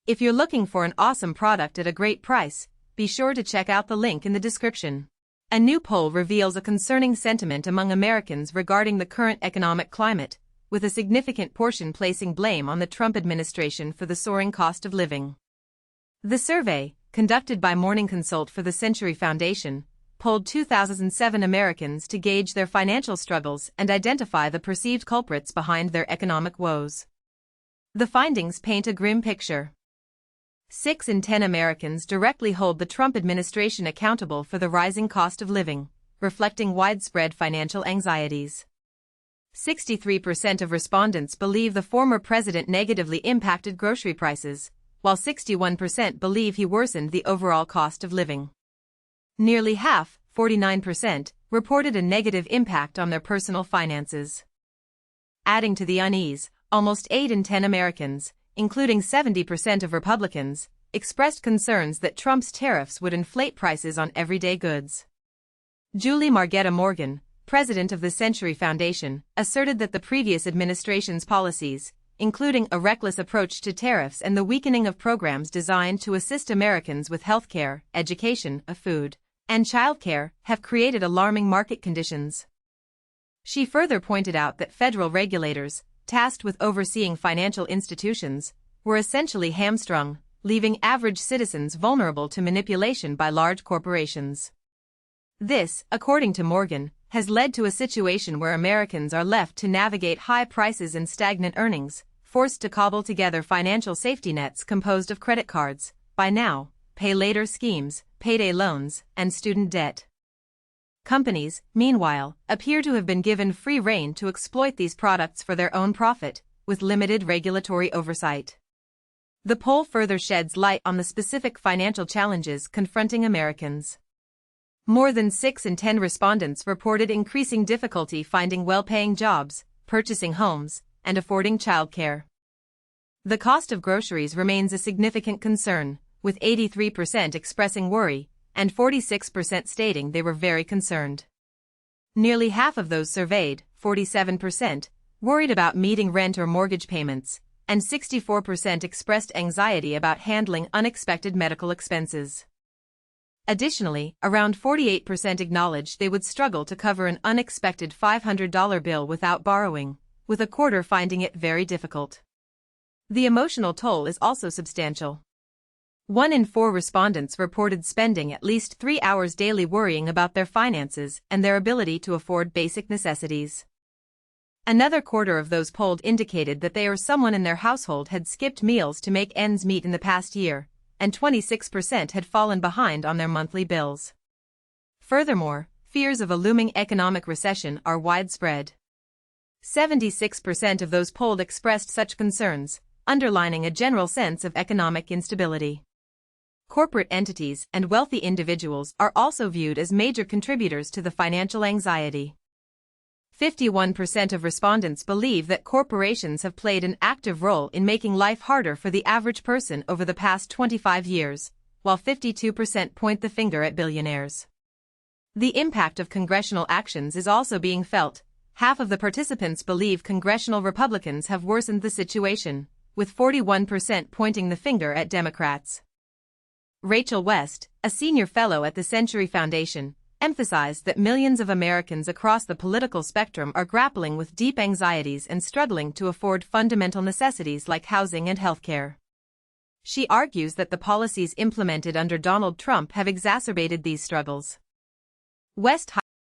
If you're looking for an awesome product at a great price, be sure to check out the link in the description. A new poll reveals a concerning sentiment among Americans regarding the current economic climate, with a significant portion placing blame on the Trump administration for the soaring cost of living. The survey, conducted by Morning Consult for the Century Foundation, polled 2007 Americans to gauge their financial struggles and identify the perceived culprits behind their economic woes. The findings paint a grim picture. 6 in 10 Americans directly hold the Trump administration accountable for the rising cost of living, reflecting widespread financial anxieties. 63% of respondents believe the former president negatively impacted grocery prices, while 61% believe he worsened the overall cost of living. Nearly half, 49%, reported a negative impact on their personal finances. Adding to the unease, almost 8 in 10 Americans, including 70% of Republicans, expressed concerns that Trump's tariffs would inflate prices on everyday goods. Julie Margetta Morgan, president of the Century Foundation, asserted that the previous administration's policies, including a reckless approach to tariffs and the weakening of programs designed to assist Americans with health care, education, food, and childcare, have created alarming market conditions. She further pointed out that federal regulators, tasked with overseeing financial institutions, were essentially hamstrung, leaving average citizens vulnerable to manipulation by large corporations. This, according to Morgan, has led to a situation where Americans are left to navigate high prices and stagnant earnings, forced to cobble together financial safety nets composed of credit cards, buy now, pay later schemes, payday loans, and student debt. Companies, meanwhile, appear to have been given free rein to exploit these products for their own profit, with limited regulatory oversight. The poll further sheds light on the specific financial challenges confronting Americans. More than 6 in 10 respondents reported increasing difficulty finding well-paying jobs, purchasing homes, and affording childcare. The cost of groceries remains a significant concern, with 83% expressing worry, and 46% stating they were very concerned. Nearly half of those surveyed, 47%, worried about meeting rent or mortgage payments, and 64% expressed anxiety about handling unexpected medical expenses. Additionally, around 48% acknowledged they would struggle to cover an unexpected $500 bill without borrowing, with a quarter finding it very difficult. The emotional toll is also substantial. 1 in 4 respondents reported spending at least 3 hours daily worrying about their finances and their ability to afford basic necessities. Another quarter of those polled indicated that they or someone in their household had skipped meals to make ends meet in the past year, and 26% had fallen behind on their monthly bills. Furthermore, fears of a looming economic recession are widespread. 76% of those polled expressed such concerns, underlining a general sense of economic instability. Corporate entities and wealthy individuals are also viewed as major contributors to the financial anxiety. 51% of respondents believe that corporations have played an active role in making life harder for the average person over the past 25 years, while 52% point the finger at billionaires. The impact of congressional actions is also being felt. Half of the participants believe congressional Republicans have worsened the situation, with 41% pointing the finger at Democrats. Rachel West, a senior fellow at the Century Foundation, emphasized that millions of Americans across the political spectrum are grappling with deep anxieties and struggling to afford fundamental necessities like housing and healthcare. She argues that the policies implemented under Donald Trump have exacerbated these struggles. West